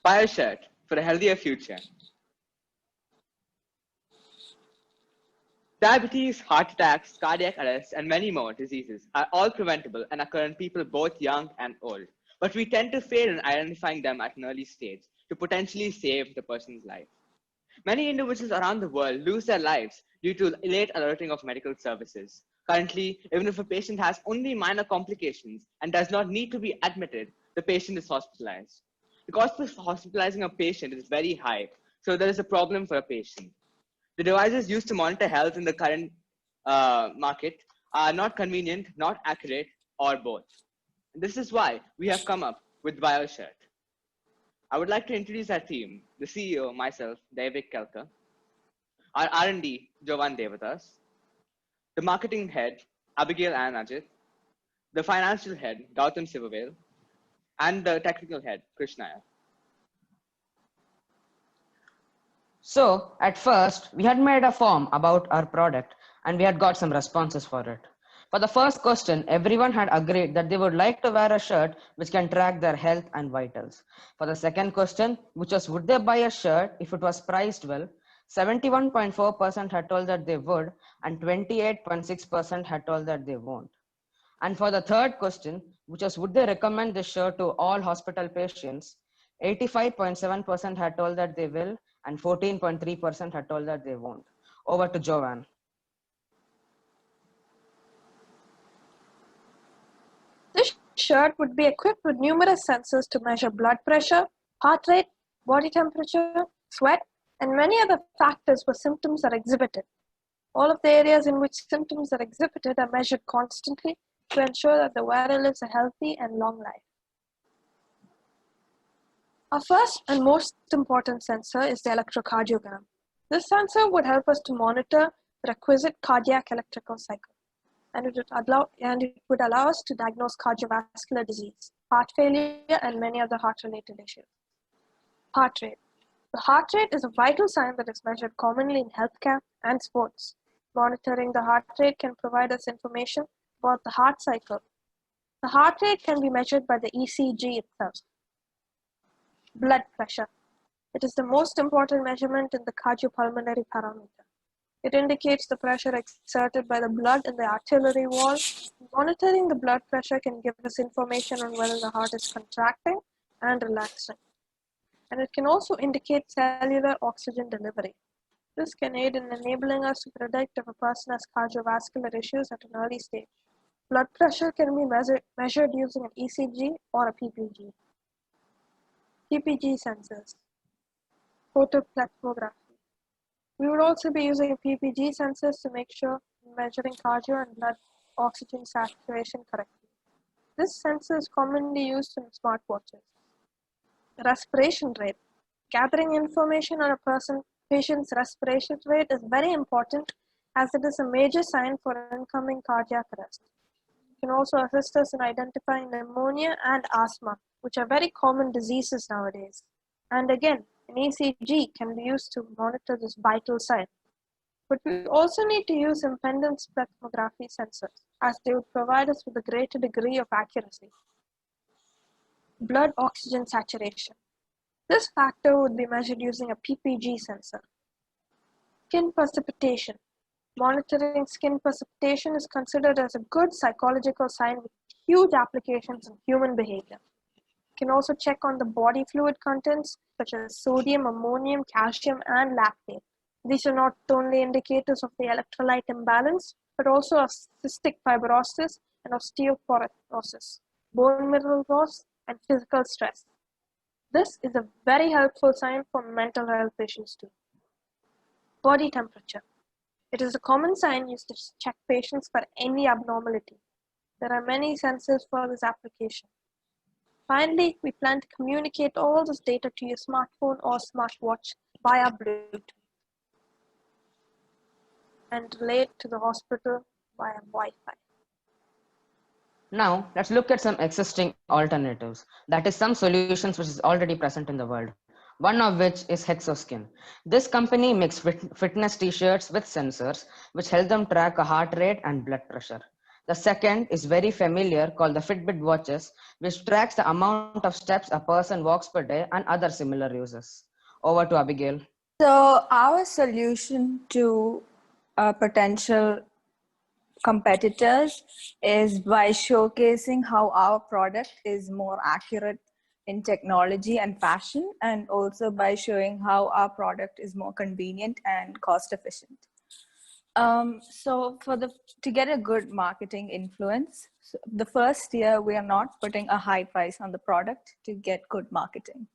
BIOSHIRT for a healthier future. Diabetes, heart attacks, cardiac arrest, and many more diseases are all preventable and occur in people both young and old. But we tend to fail in identifying them at an early stage to potentially save the person's life. Many individuals around the world lose their lives due to late alerting of medical services. Currently, even if a patient has only minor complications and does not need to be admitted, the patient is hospitalized. The cost of hospitalizing a patient is very high, so there is a problem for a patient. The devices used to monitor health in the current market are not convenient, not accurate, or both. This is why we have come up with BIOSHIRT. I would like to introduce our team, the CEO, myself, Dheivik, Kelkar, our R&D, Jovan, Devadoss, the marketing head, Abigail Ann Ajith, the financial head, Gautham, Sivavel, and the technical head, Krish, Nair. So at first, we had made a form about our product and we had got some responses for it. For the first question, everyone had agreed that they would like to wear a shirt which can track their health and vitals. For the second question, which was would they buy a shirt if it was priced well, 71.4% had told that they would and 28.6% had told that they won't. And for the third question, which was would they recommend this shirt to all hospital patients, 85.7% had told that they will and 14.3% had told that they won't. Over to Jovan. This shirt would be equipped with numerous sensors to measure blood pressure, heart rate, body temperature, sweat, and many other factors where symptoms are exhibited. All of the areas in which symptoms are exhibited are measured constantly to ensure that the wearer lives a healthy and long life. Our first and most important sensor is the electrocardiogram. This sensor would help us to monitor the requisite cardiac electrical cycle, and it would allow us to diagnose cardiovascular disease, heart failure, and many other heart-related issues. Heart rate. The heart rate is a vital sign that is measured commonly in healthcare and sports. Monitoring the heart rate can provide us information about the heart cycle. The heart rate can be measured by the ECG itself. Blood pressure. It is the most important measurement in the cardiopulmonary parameter. It indicates the pressure exerted by the blood in the arterial wall. Monitoring the blood pressure can give us information on whether the heart is contracting and relaxing. And it can also indicate cellular oxygen delivery. This can aid in enabling us to predict if a person has cardiovascular issues at an early stage. Blood pressure can be measured using an ECG or a PPG. PPG sensors. Photoplethysmography. We would also be using PPG sensors to make sure measuring cardio and blood oxygen saturation correctly. This sensor is commonly used in smartwatches. Respiration rate. Gathering information on a patient's respiration rate is very important as it is a major sign for incoming cardiac arrest. It can also assist us in identifying pneumonia and asthma, which are very common diseases nowadays. And again, an ECG can be used to monitor this vital sign. But we also need to use impedance plethysmography sensors, as they would provide us with a greater degree of accuracy. Blood oxygen saturation. This factor would be measured using a PPG sensor. Skin precipitation. Monitoring skin precipitation is considered as a good psychological sign with huge applications in human behavior. You can also check on the body fluid contents such as sodium, ammonium, calcium, and lactate. These are not only indicators of the electrolyte imbalance, but also of cystic fibrosis and osteoporosis, bone mineral loss, and physical stress. This is a very helpful sign for mental health issues too. Body temperature. It is a common sign used to check patients for any abnormality. There are many sensors for this application. Finally, we plan to communicate all this data to your smartphone or smartwatch via Bluetooth and relate to the hospital via Wi-Fi. Now, let's look at some existing alternatives. That is some solutions which is already present in the world. One of which is Hexoskin. This company makes fitness t-shirts with sensors which help them track a heart rate and blood pressure. The second is very familiar, called the Fitbit watches, which tracks the amount of steps a person walks per day and other similar uses. Over to Abigail. So our solution to potential competitors is by showcasing how our product is more accurate in technology and fashion, and also by showing how our product is more convenient and cost efficient. So to get a good marketing influence, so the first year we are not putting a high price on the product to get good marketing.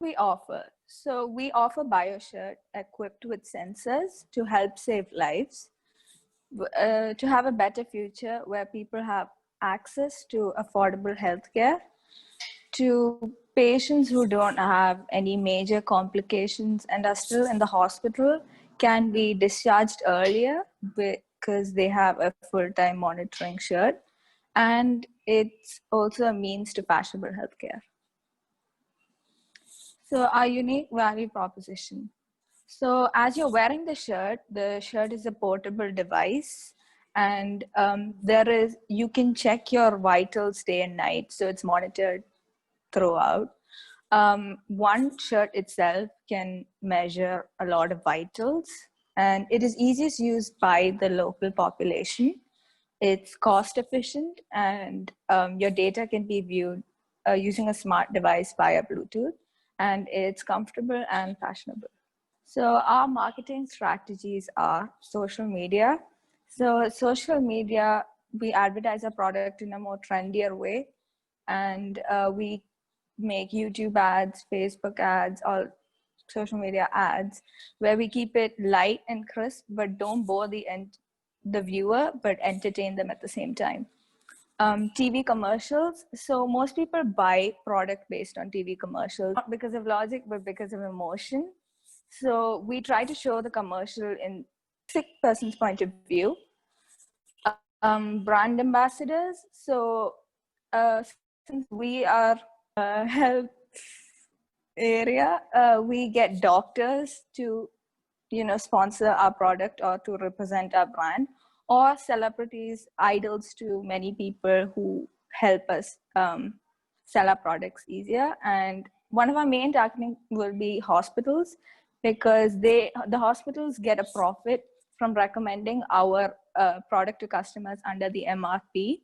We offer BioShirt equipped with sensors to help save lives, to have a better future where people have access to affordable healthcare, to patients who don't have any major complications and are still in the hospital can be discharged earlier because they have a full-time monitoring shirt, and it's also a means to fashionable healthcare. So our unique value proposition. So as you're wearing the shirt is a portable device, and you can check your vitals day and night. So it's monitored throughout. One shirt itself can measure a lot of vitals, and it is easiest used by the local population. It's cost efficient, and your data can be viewed using a smart device via Bluetooth, and it's comfortable and fashionable. So our marketing strategies are social media. So social media, we advertise our product in a more trendier way, and we make YouTube ads, Facebook ads, all social media ads, where we keep it light and crisp, but don't bore the viewer, but entertain them at the same time. TV commercials. So most people buy product based on TV commercials, not because of logic, but because of emotion. So we try to show the commercial in sick person's point of view. Brand ambassadors. So since we are health area, we get doctors to sponsor our product or to represent our brand, or celebrities, idols to many people who help us sell our products easier. And one of our main targeting will be hospitals, because the hospitals get a profit from recommending our product to customers under the MRP.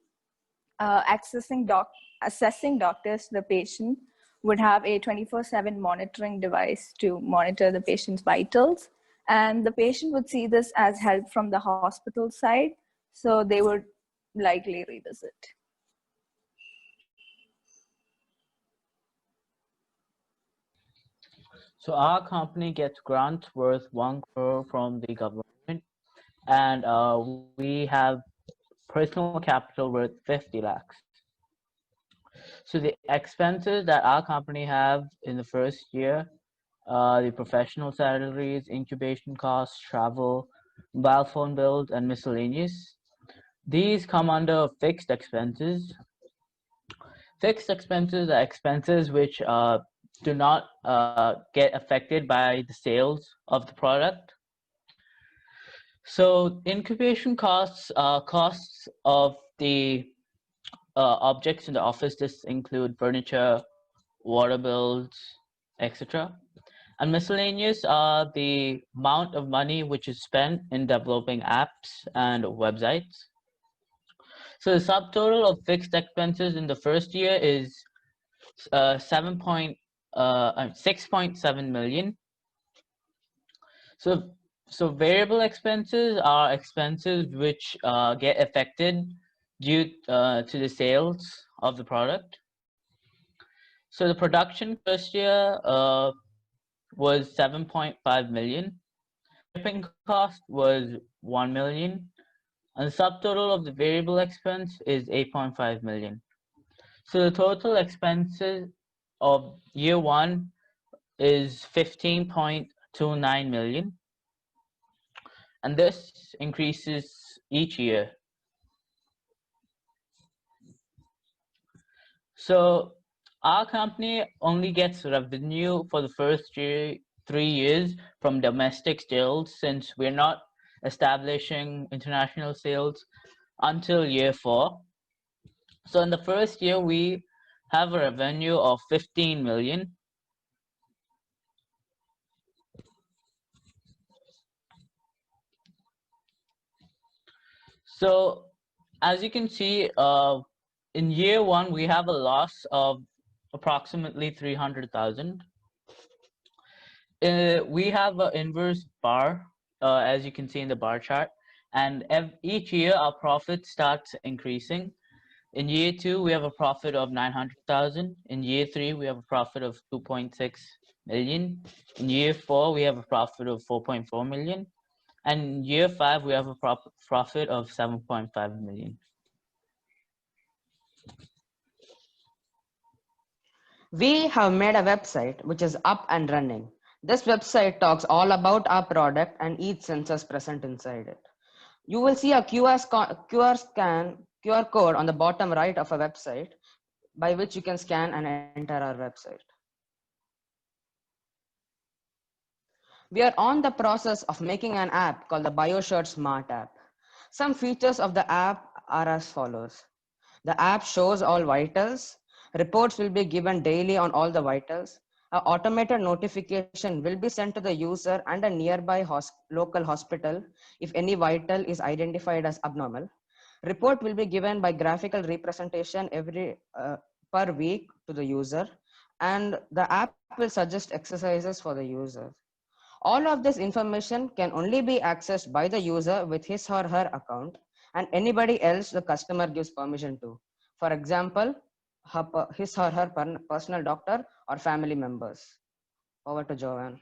Assessing doctors to the patient would have a 24/7 monitoring device to monitor the patient's vitals, and the patient would see this as help from the hospital side, so they would likely revisit. So our company gets grants worth 1 crore from the government, and we have personal capital worth 50 lakhs. So the expenses that our company have in the first year, the professional salaries, incubation costs, travel, mobile phone bills, and miscellaneous. These come under fixed expenses. Fixed expenses are expenses which do not get affected by the sales of the product. So incubation costs are costs of the objects in the office. This include furniture, water bills, etc. And miscellaneous are the amount of money which is spent in developing apps and websites. So the subtotal of fixed expenses in the first year is 6.7 million. So variable expenses are expenses which get affected due to the sales of the product. So the production first year was 7.5 million. Shipping cost was 1 million, and the subtotal of the variable expense is 8.5 million. So the total expenses of year one is 15.29 million, and this increases each year. So our company only gets revenue for the first 3 years from domestic sales, since we're not establishing international sales until year 4. So in the first year, we have a revenue of 15 million. So as you can see, in year 1, we have a loss of approximately 300,000. We have an inverse bar, as you can see in the bar chart, and each year our profit starts increasing. In year 2, we have a profit of 900,000. In year 3, we have a profit of 2.6 million. In year 4, we have a profit of 4.4 million. And in year 5, we have a profit of 7.5 million. We have made a website which is up and running. This website talks all about our product and each sensors present inside it. You will see a QR code on the bottom right of a website by which you can scan and enter our website. We are on the process of making an app called the BIOSHIRT Smart App. Some features of the app are as follows. The app shows all vitals. Reports will be given daily on all the vitals. An automated notification will be sent to the user and a nearby local hospital if any vital is identified as abnormal. Report will be given by graphical representation per week to the user, and the app will suggest exercises for the user. All of this information can only be accessed by the user with his or her account and anybody else the customer gives permission to. For example, his or her personal doctor or family members. Over to Jovan.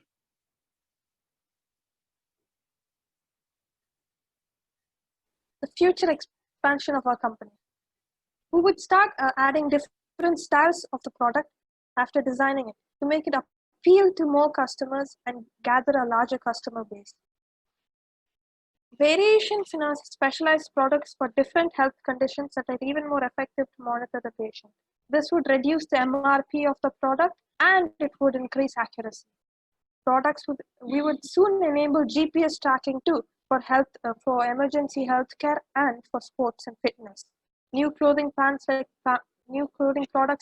The future expansion of our company. We would start adding different styles of the product after designing it to make it appeal to more customers and gather a larger customer base. Variation finances specialized products for different health conditions that are even more effective to monitor the patient. This would reduce the MRP of the product and it would increase accuracy. We would soon enable GPS tracking too for for emergency healthcare and for sports and fitness. New clothing products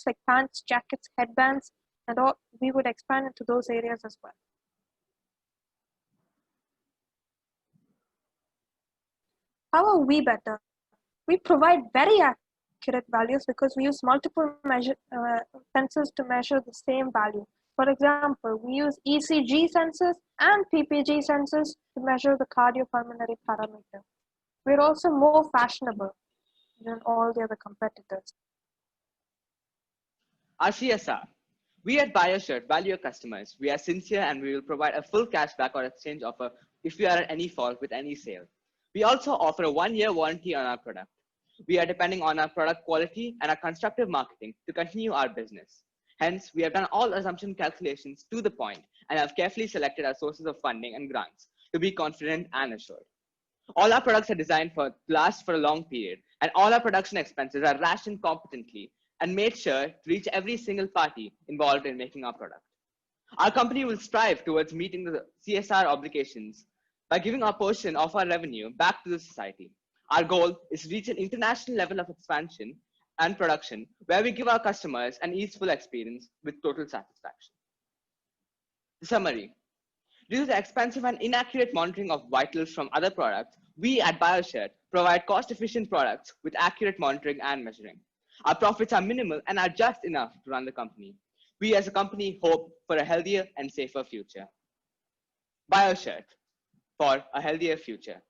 like pants, jackets, headbands, and all, we would expand into those areas as well. How are we better? We provide very accurate values because we use multiple sensors to measure the same value. For example, we use ECG sensors and PPG sensors to measure the cardiopulmonary parameter. We're also more fashionable than all the other competitors. Our CSR. We at BioShirt value our customers. We are sincere and we will provide a full cashback or exchange offer if we are at any fault with any sale. We also offer a 1-year warranty on our product. We are depending on our product quality and our constructive marketing to continue our business. Hence, we have done all assumption calculations to the point and have carefully selected our sources of funding and grants to be confident and assured. All our products are designed to last for a long period, and all our production expenses are rationed competently and made sure to reach every single party involved in making our product. Our company will strive towards meeting the CSR obligations by giving a portion of our revenue back to the society. Our goal is to reach an international level of expansion and production where we give our customers an easeful experience with total satisfaction. The summary. Due to the expensive and inaccurate monitoring of vitals from other products, we at BioShirt provide cost-efficient products with accurate monitoring and measuring. Our profits are minimal and are just enough to run the company. We as a company hope for a healthier and safer future. BioShirt, for a healthier future.